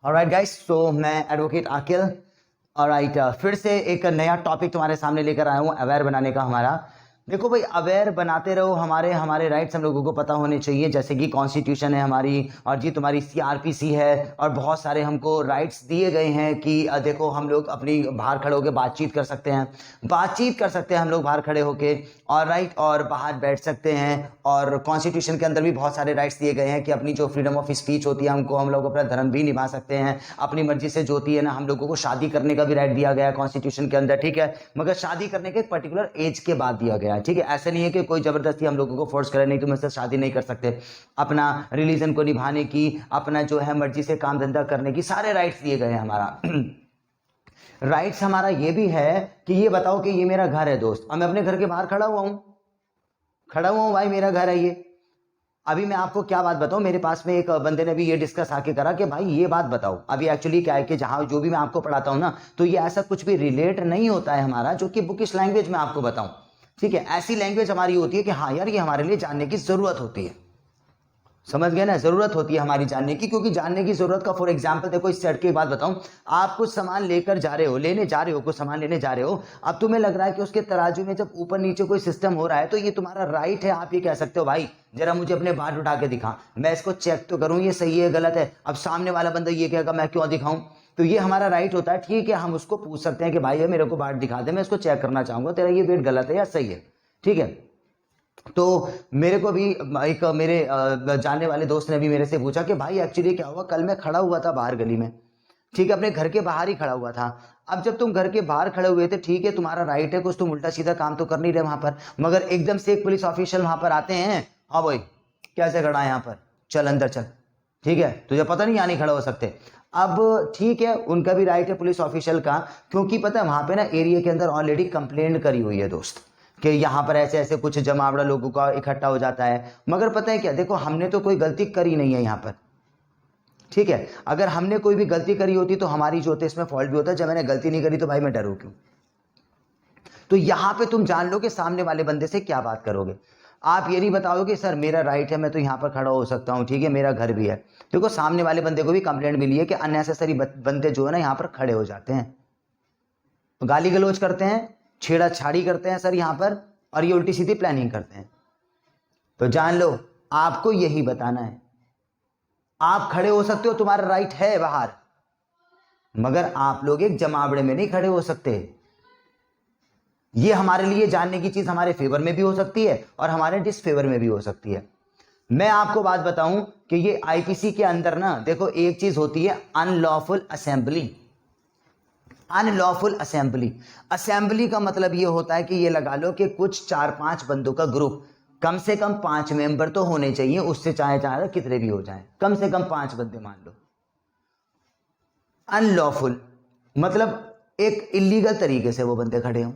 Alright guys, तो मैं advocate आकिल। Alright, फिर से एक नया टॉपिक तुम्हारे सामने लेकर आया हूँ अवेयर बनाने का। हमारा देखो भाई, अवेयर बनाते रहो। हमारे हमारे राइट्स हम लोगों को पता होने चाहिए, जैसे कि कॉन्स्टिट्यूशन है हमारी, और जी तुम्हारी सीआरपीसी है, और बहुत सारे हमको राइट्स दिए गए हैं कि देखो हम लोग अपनी बाहर खड़े होकर बातचीत कर सकते हैं हम लोग बाहर खड़े होके, और राइट, और बाहर बैठ सकते हैं। और कॉन्स्टिट्यूशन के अंदर भी बहुत सारे राइट्स दिए गए हैं कि अपनी जो फ्रीडम ऑफ स्पीच होती है, हम लोग अपना धर्म भी निभा सकते हैं अपनी मर्जी से। जो होती है ना, हम लोगों को शादी करने का भी राइट दिया गया है कॉन्स्टिट्यूशन के अंदर, ठीक है, मगर शादी करने के एक पर्टिकुलर एज के बाद दिया गया है, ठीक है। ऐसा नहीं है कि कोई जबरदस्ती हम लोगों को फोर्स करे, नहीं तुम इससे शादी नहीं कर सकते। अपना रिलीजन को निभाने की, अपना जो है मर्जी से काम धंधा करने की सारे राइट्स दिए गए हैं हमारा। राइट्स हमारा ये भी है कि ये बताओ कि ये मेरा घर है दोस्त, और मैं अपने घर के बाहर खड़ा हुआ हूं भाई, मेरा घर है ये। अभी मैं आपको क्या बात बताऊं, मेरे पास में एक बंदे ने भी ये डिस्कस आके करा कि भाई ये बात बताओ। अभी एक्चुअली क्या है कि जहां जो भी मैं आपको पढ़ाता हूं ना, तो ये ऐसा कुछ भी रिलेट नहीं होता है हमारा जो कि बुकिश लैंग्वेज में आपको बताऊं, ठीक है। ऐसी लैंग्वेज हमारी होती है कि हाँ यार, ये हमारे लिए जानने की जरूरत होती है, समझ गए ना, जरूरत होती है हमारी जानने की। क्योंकि जानने की जरूरत का फॉर एग्जांपल देखो, इस सेट की बात बताऊं, आप कुछ सामान लेकर जा रहे हो, कुछ सामान लेने जा रहे हो। अब तुम्हें लग रहा है कि उसके तराजू में जब ऊपर नीचे कोई सिस्टम हो रहा है, तो ये तुम्हारा राइट है। आप ये कह सकते हो भाई जरा मुझे अपने बाट उठा के दिखा, मैं इसको चेक तो करूं ये सही है गलत है। अब सामने वाला बंदा ये कहेगा मैं क्यों दिखाऊं, तो ये हमारा राइट होता है, ठीक है। हम उसको पूछ सकते हैं कि भाई मेरे को बाट दिखा दे, मैं इसको चेक करना चाहूंगा, तेरा ये वेट गलत है या सही है, ठीक है। तो मेरे को भी एक मेरे जानने वाले दोस्त ने भी मेरे से पूछा कि भाई एक्चुअली क्या हुआ, कल मैं खड़ा हुआ था बाहर गली में, ठीक है, अपने घर के बाहर ही खड़ा हुआ था। अब जब तुम घर के बाहर खड़े हुए थे, ठीक है, तुम्हारा राइट है, कुछ तुम उल्टा सीधा काम तो कर नहीं रहे वहां पर, मगर एकदम से एक पुलिस ऑफिशियल वहां पर आते हैं, हाँ भाई कैसे खड़ा है यहाँ पर, चल अंदर चल, ठीक है, तुझे पता नहीं यहाँ नहीं खड़ा हो सकते। अब ठीक है, उनका भी राइट है पुलिस ऑफिशियल का, क्योंकि पता है वहां पे ना एरिया के अंदर ऑलरेडी कंप्लेंट करी हुई है दोस्त, कि यहाँ पर ऐसे ऐसे कुछ जमावड़ा लोगों का इकट्ठा हो जाता है। मगर पता है क्या, देखो हमने तो कोई गलती करी नहीं है यहाँ पर, ठीक है। अगर हमने कोई भी गलती करी होती तो हमारी जो होती है इसमें फॉल्ट भी होता है। जब मैंने गलती नहीं करी तो भाई मैं डरूं क्यों। तो यहाँ पे तुम जान लो कि सामने वाले बंदे से क्या बात करोगे। आप ये नहीं बताओगे सर मेरा राइट है, मैं तो यहाँ पर खड़ा हो सकता हूँ, ठीक है, मेरा घर भी है। देखो सामने वाले बंदे को भी कंप्लेंट मिली है कि अननेसेसरी बंदे जो है ना यहाँ पर खड़े हो जाते हैं, गाली गलौज करते हैं, छेड़ाछाड़ी करते हैं सर यहाँ पर, और ये उल्टी सीधी प्लानिंग करते हैं। तो जान लो आपको यही बताना है, आप खड़े हो सकते हो, तुम्हारा राइट है बाहर, मगर आप लोग एक जमावड़े में नहीं खड़े हो सकते। ये हमारे लिए जानने की चीज हमारे फेवर में भी हो सकती है और हमारे डिसफेवर में भी हो सकती है। मैं आपको बात बताऊं कि ये आईपीसी के अंदर ना देखो एक चीज होती है unlawful assembly. Unlawful assembly, assembly का मतलब ये होता है कि ये लगा लो कि कुछ 4-5 बंदों का ग्रुप, कम से कम 5 मेंबर तो होने चाहिए, उससे चाहे चाहे कितने भी हो जाएं, कम से कम 5 बंदे मान लो। अनलॉफुल मतलब एक इलीगल तरीके से वो बंदे खड़े हों।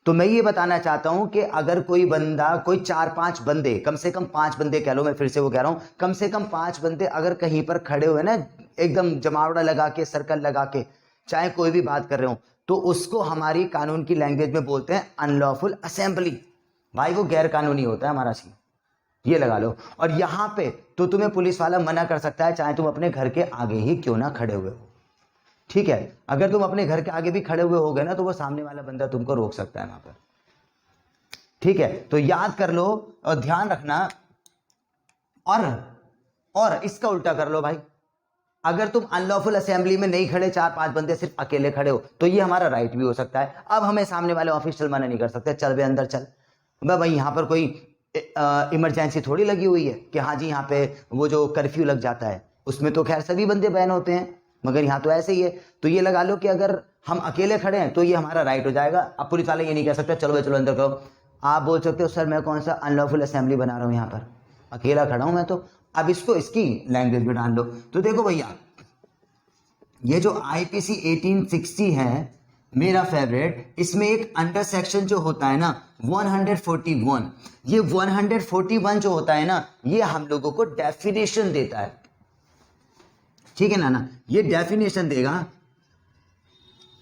तो मैं ये बताना चाहता हूं कि अगर कोई बंदा, कोई 4-5 बंदे, कम से कम 5 बंदे कह लो, मैं फिर से वो कह रहा हूं, कम से कम 5 बंदे अगर कहीं पर खड़े हुए ना, एकदम जमावड़ा लगा के, सर्कल लगा के, चाहे कोई भी बात कर रहे हो, तो उसको हमारी कानून की लैंग्वेज में बोलते हैं अनलॉफुल असेंबली। भाई वो गैर कानूनी होता है हमारा सीन, ये लगा लो। और यहां पे तो तुम्हें पुलिस वाला मना कर सकता है, चाहे तुम अपने घर के आगे ही क्यों ना खड़े हुए हो, ठीक है। अगर तुम अपने घर के आगे भी खड़े हुए हो गए ना, तो वो सामने वाला बंदा तुमको रोक सकता है वहां पर, ठीक है। तो याद कर लो और ध्यान रखना। और इसका उल्टा कर लो भाई, अगर तुम अनलॉफुल असेंबली में नहीं खड़े, 4-5 बंदे सिर्फ अकेले खड़े हो, तो ये हमारा राइट भी हो सकता है। अब हमें सामने वाले ऑफिशियल मना नहीं कर सकते, चल बे अंदर चल। भाई यहाँ पर कोई इमरजेंसी थोड़ी लगी हुई है कि हाँ जी यहाँ पे वो जो कर्फ्यू लग जाता है, उसमें तो खैर सभी बंदे बैन होते हैं, मगर यहाँ तो ऐसे ही है। तो ये लगा लो कि अगर हम अकेले खड़े हैं तो ये हमारा राइट हो जाएगा। अब पुलिस वाले ये नहीं कह सकते चलो भाई चलो अंदर करो। आप बोल सकते हो सर मैं कौन सा अनलॉफुल असेंबली बना रहा हूँ, यहाँ पर अकेला खड़ा हूं मैं तो। अब इसको इसकी लैंग्वेज में डाल लो। तो देखो भैया, ये जो आईपीसी 1860 है मेरा फेवरेट, इसमें एक अंडर सेक्शन जो होता है ना 141, ये 141 जो होता है ना, ये हम लोगों को डेफिनेशन देता है, ठीक है ना, ये डेफिनेशन देगा,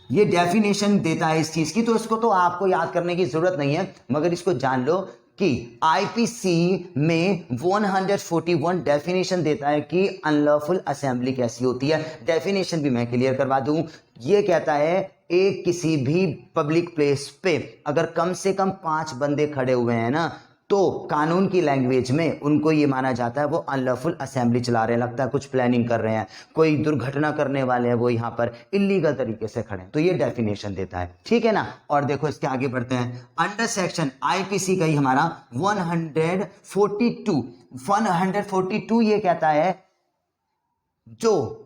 ये डेफिनेशन देता है इस चीज की। तो इसको तो आपको याद करने की जरूरत नहीं है, मगर इसको जान लो कि आईपीसी में 141 डेफिनेशन देता है कि अनलॉफुल असेंबली कैसी होती है। डेफिनेशन भी मैं क्लियर करवा दूं, ये कहता है एक किसी भी पब्लिक प्लेस पे अगर कम से कम 5 बंदे खड़े हुए हैं ना, तो कानून की लैंग्वेज में उनको ये माना जाता है वो अनलॉफुल असेंबली चला रहे हैं, लगता है कुछ प्लानिंग कर रहे हैं, कोई दुर्घटना करने वाले हैं, वो यहाँ पर इलीगल तरीके से खड़े हैं। तो ये डेफिनेशन देता है, ठीक है ना। और देखो इसके आगे बढ़ते हैं, अंडर सेक्शन आईपीसी का ही हमारा 142 ये कहता है जो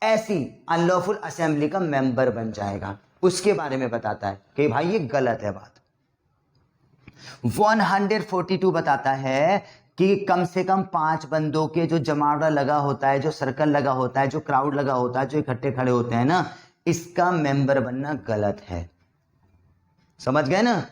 ऐसी अनलॉफुल असेंबली का मेंबर बन जाएगा उसके बारे में बताता है कि भाई ये गलत है बात। 142 बताता है कि कम से कम 5 बंदों के जो जमावड़ा लगा होता है, जो सर्कल लगा होता है, जो क्राउड लगा होता है, जो इकट्ठे खड़े होते हैं ना, इसका मेंबर बनना गलत है। समझ गए ना।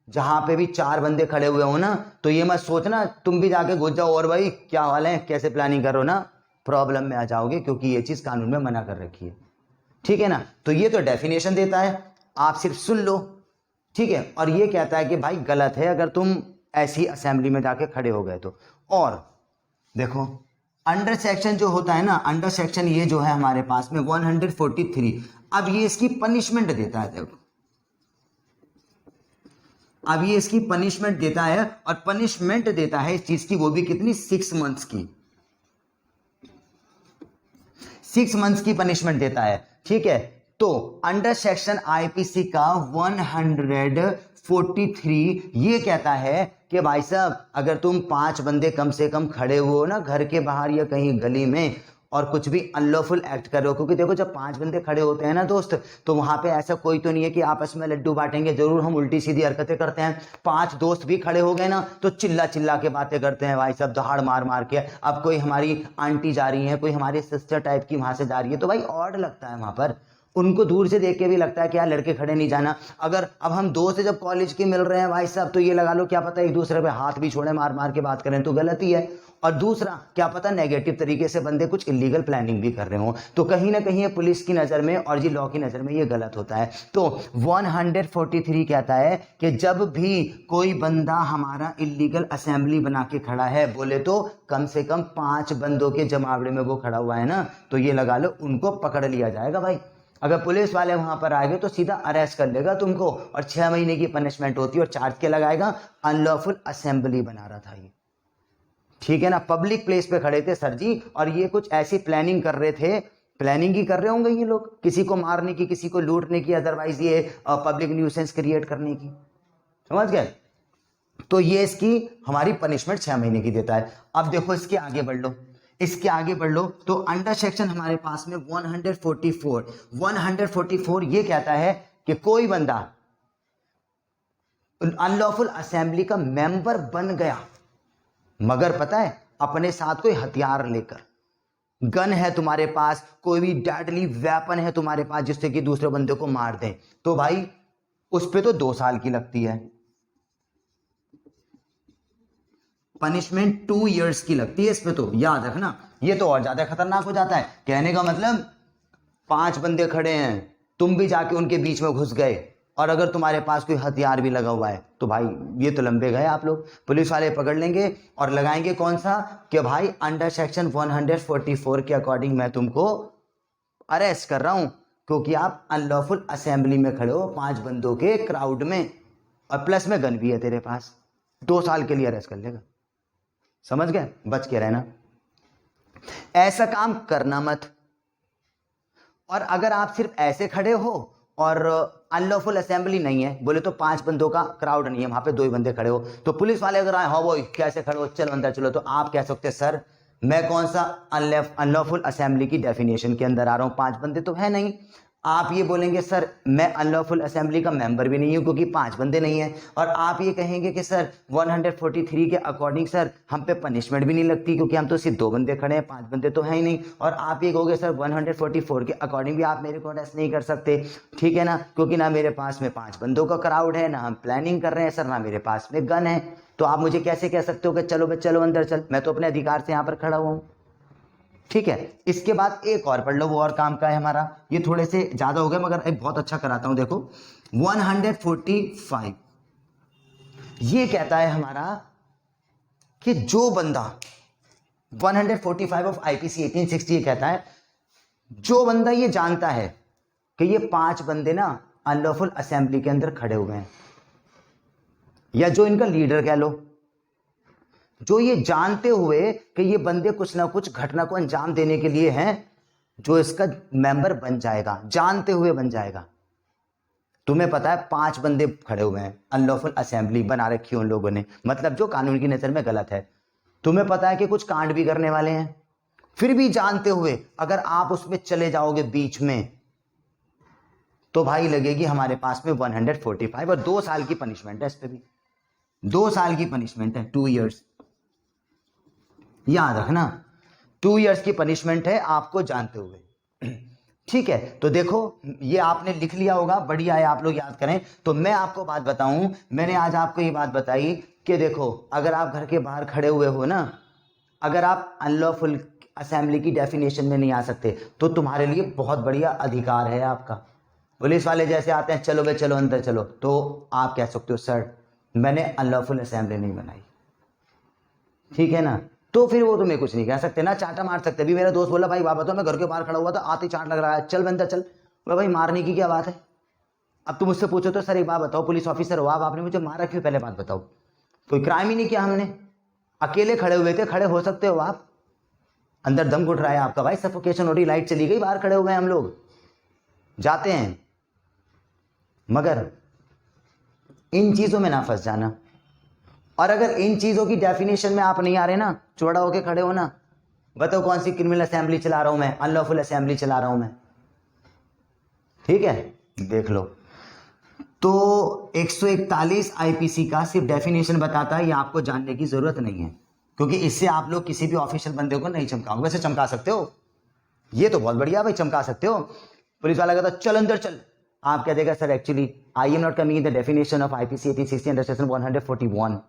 जहां पे भी 4 बंदे खड़े हुए हो ना, तो ये मत सोचना तुम भी जाके घुस जाओ और भाई क्या हाल है कैसे प्लानिंग करो ना, प्रॉब्लम में आ जाओगे, क्योंकि ये चीज कानून में मना कर रखी है, ठीक है ना। तो ये तो डेफिनेशन देता है, आप सिर्फ सुन लो, ठीक है। और ये कहता है कि भाई गलत है अगर तुम ऐसी असेंबली में जाके खड़े हो गए तो। और देखो अंडर सेक्शन जो होता है ना, अंडर सेक्शन ये जो है हमारे पास में 143, अब ये इसकी पनिशमेंट देता है। देखो अब ये इसकी पनिशमेंट देता है, और पनिशमेंट देता है इस चीज की, वो भी कितनी, 6 मंथ्स की, 6 मंथ्स की पनिशमेंट देता है, ठीक है। तो अंडर सेक्शन आईपीसी का 143 ये कहता है कि भाई साहब अगर तुम 5 बंदे कम से कम खड़े हो ना घर के बाहर या कहीं गली में, और कुछ भी अनलॉफुल एक्ट कर रहे हो, क्योंकि देखो जब 5 बंदे खड़े होते हैं ना दोस्त, तो वहां पे ऐसा कोई तो नहीं है कि आपस में लड्डू बांटेंगे, जरूर हम उल्टी सीधी हरकतें करते हैं। 5 दोस्त भी खड़े हो गए ना तो चिल्ला चिल्ला के बातें करते हैं भाई साहब, दहाड़ मार मार के। अब कोई हमारी आंटी जा रही है, कोई हमारी सिस्टर टाइप की वहां से जा रही है, तो भाई ऑड लगता है वहां पर, उनको दूर से देख के भी लगता है कि यार लड़के खड़े नहीं जाना। अगर अब हम दोस्त जब कॉलेज के मिल रहे हैं भाई साहब, तो ये लगा लो क्या पता एक दूसरे पे हाथ भी छोड़े, मार मार के बात करें तो गलती है। और दूसरा क्या पता नेगेटिव तरीके से बंदे कुछ इलीगल प्लानिंग भी कर रहे हो, तो कहीं ना कहीं ये पुलिस की नज़र में और जी लॉ की नज़र में ये गलत होता है। तो 143 कहता है कि जब भी कोई बंदा हमारा इलीगल असेंबली बना के खड़ा है, बोले तो कम से कम 5 बंदों के जमावड़े में वो खड़ा हुआ है ना, तो ये लगा लो उनको पकड़ लिया जाएगा भाई। अगर पुलिस वाले वहां पर आ गए तो सीधा अरेस्ट कर लेगा तुमको, और 6 महीने की पनिशमेंट होती है, और चार्ज क्या लगाएगा, अनलॉफुल असेंबली बना रहा था ये, ठीक है ना। पब्लिक प्लेस पे खड़े थे सर जी, और ये कुछ ऐसी प्लानिंग कर रहे थे, प्लानिंग ही कर रहे होंगे ये लोग, किसी को मारने की, किसी को लूटने की, अदरवाइज ये पब्लिक न्यूसेंस क्रिएट करने की, समझ गए। तो ये इसकी हमारी पनिशमेंट 6 महीने की देता है। अब देखो इसके आगे बढ़ लो, इसके आगे बढ़ लो, तो अंडर सेक्शन हमारे पास में 144 ये कहता है कि कोई बंदा अनलॉफुल असेंबली का मेंबर बन गया, मगर पता है अपने साथ कोई हथियार लेकर, गन है तुम्हारे पास, कोई भी डेडली वेपन है तुम्हारे पास जिससे कि दूसरे बंदे को मार दे, तो भाई उस पे तो 2 साल की लगती है पनिशमेंट, 2 इयर्स की लगती है इस पे, तो याद रखना। ये तो और ज्यादा खतरनाक हो जाता है, कहने का मतलब 5 बंदे खड़े हैं, तुम भी जाके उनके बीच में घुस गए, और अगर तुम्हारे पास कोई हथियार भी लगा हुआ है, तो भाई ये तो लंबे गए आप लोग, पुलिस वाले पकड़ लेंगे और लगाएंगे कौन सा, कि भाई अंडर सेक्शन 144 के अकॉर्डिंग मैं तुमको अरेस्ट कर रहा हूं, क्योंकि आप अनलॉफुल असेंबली में खड़े हो 5 बंदों के क्राउड में, और प्लस में गन भी है तेरे पास, 2 साल के लिए अरेस्ट कर लेगा, समझ गए, बच के रहना, ऐसा काम करना मत। और अगर आप सिर्फ ऐसे खड़े हो और अनलॉफुल असेंबली नहीं है, बोले तो 5 बंदों का क्राउड नहीं है, वहां पे 2 ही बंदे खड़े हो, तो पुलिस वाले अगर आए, हाँ वो कैसे खड़े हो, चलो अंदर चलो, तो आप कह सकते सर मैं कौन सा अनलॉफुल असेंबली की डेफिनेशन के अंदर आ रहा हूं, 5 बंदे तो है नहीं। आप ये बोलेंगे सर मैं अनलॉफुल असेंबली का मेंबर भी नहीं हूं क्योंकि 5 बंदे नहीं है, और आप ये कहेंगे कि सर 143 के अकॉर्डिंग सर हम पे पनिशमेंट भी नहीं लगती क्योंकि हम तो सिर्फ 2 बंदे खड़े हैं, 5 बंदे तो है ही नहीं, और आप ये कहोगे सर 144 के अकॉर्डिंग भी आप मेरे को अरेस्ट नहीं कर सकते, ठीक है ना, क्योंकि ना मेरे पास में 5 बंदों का क्राउड है, ना हम प्लानिंग कर रहे हैं सर, ना मेरे पास में गन है, तो आप मुझे कैसे कह सकते हो कि चलो बे चलो अंदर चल, मैं तो अपने अधिकार से यहाँ पर खड़ा हुआ हूँ, ठीक है। इसके बाद एक और पढ़ लो, वो और काम का है हमारा, ये थोड़े से ज्यादा हो गए मगर एक बहुत अच्छा कराता हूं, देखो 145 ये कहता है हमारा कि जो बंदा 145 ऑफ आईपीसी 1860 ये कहता है, जो बंदा ये जानता है कि ये 5 बंदे ना अनलॉफुल असेंबली के अंदर खड़े हुए हैं, या जो इनका लीडर कह लो, जो ये जानते हुए कि ये बंदे कुछ ना कुछ घटना को अंजाम देने के लिए हैं, जो इसका मेंबर बन जाएगा, जानते हुए बन जाएगा। तुम्हें पता है 5 बंदे खड़े हुए हैं, अनलॉफुल असेंबली बना रखी है उन लोगों ने, मतलब जो कानून की नजर में गलत है। तुम्हें पता है कि कुछ कांड भी करने वाले हैं, फिर भी जानते हुए अगर आप उसमें चले जाओगे बीच में, तो भाई लगेगी हमारे पास में 145 और 2 साल की पनिशमेंट है। इस पे भी 2 साल की पनिशमेंट है, 2 इयर्स, याद रखना 2 इयर्स की पनिशमेंट है आपको जानते हुए। ठीक है, तो देखो ये आपने लिख लिया होगा, बढ़िया है, आप लोग याद करें। तो मैं आपको बात बताऊं, मैंने आज आपको ये बात बताई कि देखो अगर आप घर के बाहर खड़े हुए हो ना, अगर आप अनलॉफुल असेंबली की डेफिनेशन में नहीं आ सकते तो तुम्हारे लिए बहुत बढ़िया अधिकार है आपका। पुलिस वाले जैसे आते हैं, चलो बे चलो अंदर चलो, तो आप कह सकते हो सर मैंने अनलॉफुल असेंबली नहीं बनाई, ठीक है ना, तो फिर वो तुम्हें कुछ नहीं कह सकते ना, चाटा मार सकते। अभी मेरा दोस्त बोला भाई बाबा तो मैं घर के बाहर खड़ा हुआ था, आते चाट लग रहा है, चल बंदा चल। बोला भाई मारने की क्या बात है। अब तुम मुझसे पूछो तो सर एक बात बताओ, पुलिस ऑफिसर हो आप, आपने मुझे मारा क्यों, पहले बात बताओ। कोई क्राइम ही नहीं किया हमने, अकेले खड़े हुए थे, खड़े हो सकते हो आप, अंदर दम घुट रहा है आपका भाई, सफोकेशन हो रही, लाइट चली गई, बाहर खड़े हुए हैं हम लोग, जाते हैं। मगर इन चीजों में ना फंस जाना, और अगर इन चीजों की डेफिनेशन में आप नहीं आ रहे ना, चौड़ा होके खड़े हो ना, बताओ कौन सी क्रिमिनल असेंबली चला रहा हूं मैं, अनलॉफुल असेंबली चला रहा हूं मैं, ठीक है, देख लो। तो 141 आईपीसी का सिर्फ डेफिनेशन बताता है, ये आपको जानने की जरूरत नहीं है, क्योंकि इससे आप लोग किसी भी ऑफिशियल बंदे को नहीं चमकाओगे। वैसे चमका सकते हो, ये तो बहुत बढ़िया भाई, चमका सकते हो। पुलिस वाला कहता चल अंदर चल, आप क्या देगा sir actually I am not coming in the definition of IPC 1860 under section 141,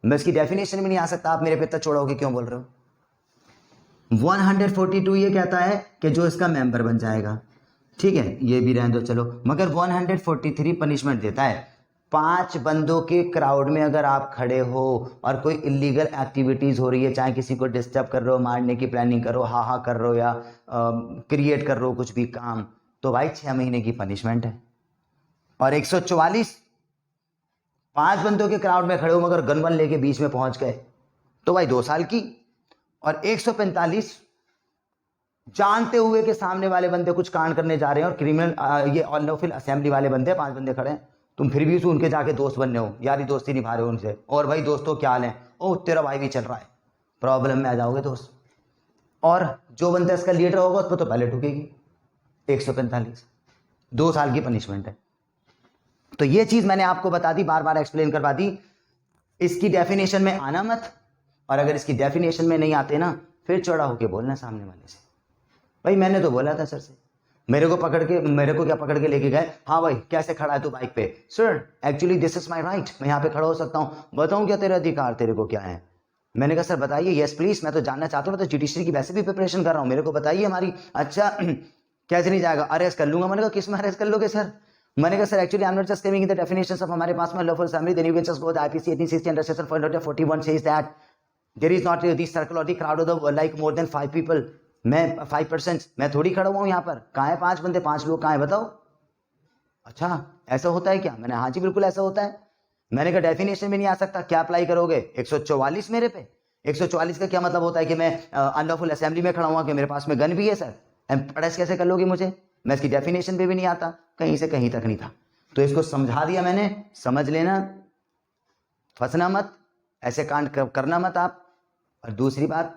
मैं इसकी डेफिनेशन में नहीं आ सकता, आप मेरे पे इतना चौड़ा होकर क्यों बोल रहे हो। 142 ये कहता है कि जो इसका मेंबर बन जाएगा, ठीक है, ये भी रहने दो चलो। मगर 143 पनिशमेंट देता है, 5 बंदों के क्राउड में अगर आप खड़े हो और कोई इलीगल एक्टिविटीज हो रही है, चाहे किसी को डिस्टर्ब कर रहे हो, मारने की प्लानिंग करो, हा कर रहे हो, या क्रिएट कर रहे हो कुछ भी काम, तो भाई 6 महीने की पनिशमेंट है। और 144 5 बंदों के क्राउड में खड़े हो मगर गन वन लेके बीच में पहुंच गए, तो भाई 2 साल की। और 145 जानते हुए कि सामने वाले बंदे कुछ कांड करने जा रहे हैं और क्रिमिनल ये अनलॉफुल असेंबली वाले बंदे 5 बंदे खड़े हैं, तुम फिर भी उनके जाके दोस्त बनने हो, यारी दोस्ती निभा रहे हो उनसे, और भाई दोस्तों क्या हाल है, ओ तेरा भाई भी चल रहा है, प्रॉब्लम में आ जाओगे दोस्त। और जो बंदा इसका लीडर होगा उस पर तो पहले ठुकेगी। 145 2 साल की पनिशमेंट है। तो ये चीज मैंने आपको बता दी, बार बार एक्सप्लेन करवा दी, इसकी डेफिनेशन में आना मत, और अगर इसकी डेफिनेशन में नहीं आते ना, फिर चौड़ा होके बोलना सामने वाले से, भाई मैंने तो बोला था सर से, मेरे को क्या पकड़ के लेके गए, हाँ भाई कैसे खड़ा है तू बाइक पे, sir actually this is my right, मैं यहाँ पे खड़ा हो सकता हूँ, बताऊँ क्या तेरे अधिकार, तेरे को क्या है। मैंने कहा सर बताइए, यस प्लीज, मैं तो जानना चाहता हूँ, मैं तो जुडिशरी की वैसे भी प्रिपरेशन कर रहा हूँ, मेरे को बताइए हमारी। अच्छा कैसे नहीं जाएगा, अरेस्ट कर लूंगा। मैंने कहा किस में अरेस्ट कर लोगे सर। मैंने कहा sir actually I am not just coming in the definitions of, हमारे पास में lawful assembly, then you can just go the IPC 1860 under section 441 says that there is not the circle or the crowd of the like more than 5 people, मैं 5%, मैं थोड़ी खड़ा हुआ हूं यहाँ पर, कहाँ है 5 बंदे, 5 लोग कहाँ है बताओ। अच्छा ऐसा होता है क्या, मैंने हाँ जी बिल्कुल ऐसा होता है। मैंने कहा डेफिनेशन में नहीं आ सकता, क्या अप्लाई करोगे 144 मेरे पे। 144 का क्या मतलब होता है कि मैं अनलॉफुल असेंबली में खड़ा हुआ, कि मेरे पास में गन भी है सर, अरेस्ट कैसे कर लोगे मुझे, मैं इसकी डेफिनेशन पे भी नहीं आता, कहीं से कहीं तक नहीं था। तो इसको समझा दिया मैंने, समझ लेना, फंसना मत, ऐसे कांड करना मत आप। और दूसरी बात,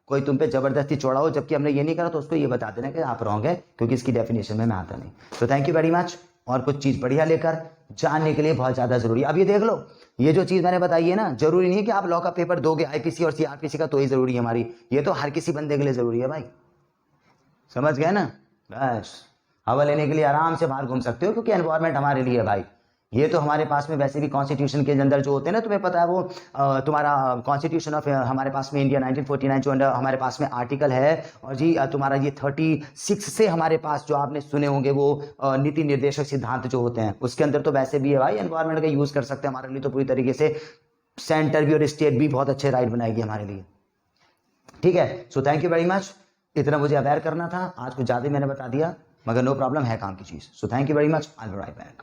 कोई तुम पे जबरदस्ती चौड़ा हो जबकि हमने ये नहीं करा, तो उसको ये बता देना कि आप रॉन्ग है, क्योंकि इसकी डेफिनेशन में मैं आता नहीं। तो थैंक यू वेरी मच, और कुछ चीज बढ़िया लेकर जानने के लिए बहुत ज्यादा जरूरी है। अब ये देख लो, ये जो चीज मैंने बताई है ना, जरूरी नहीं है कि आप लॉ का पेपर दोगे आईपीसी और सीआरपीसी का तो ही जरूरी है हमारी, ये तो हर किसी बंदे के लिए जरूरी है भाई, समझ गए ना। बस हवा लेने के लिए आराम से बाहर घूम सकते हो, क्योंकि एनवायरमेंट हमारे लिए है भाई, ये तो हमारे पास में वैसे भी कॉन्स्टिट्यूशन के अंदर जो होते हैं ना, तुम्हें पता है वो तुम्हारा कॉन्स्टिट्यूशन ऑफ हमारे पास में इंडिया 1949 जो अंडर हमारे पास में आर्टिकल है, और जी तुम्हारा ये 36 से हमारे पास जो आपने सुने होंगे वो नीति निर्देशक सिद्धांत जो होते हैं, उसके अंदर तो वैसे भी है भाई, एनवायरमेंट का यूज कर सकते हैं हमारे लिए तो पूरी तरीके से। सेंटर भी और स्टेट भी बहुत अच्छे राइट बनाएगी हमारे लिए। ठीक है, सो थैंक यू वेरी मच। इतना मुझे अवेयर करना था, आज कुछ ज़्यादा मैंने बता दिया, मगर नो प्रॉब्लम, है काम की चीज़। So thank you very much, I will be right back.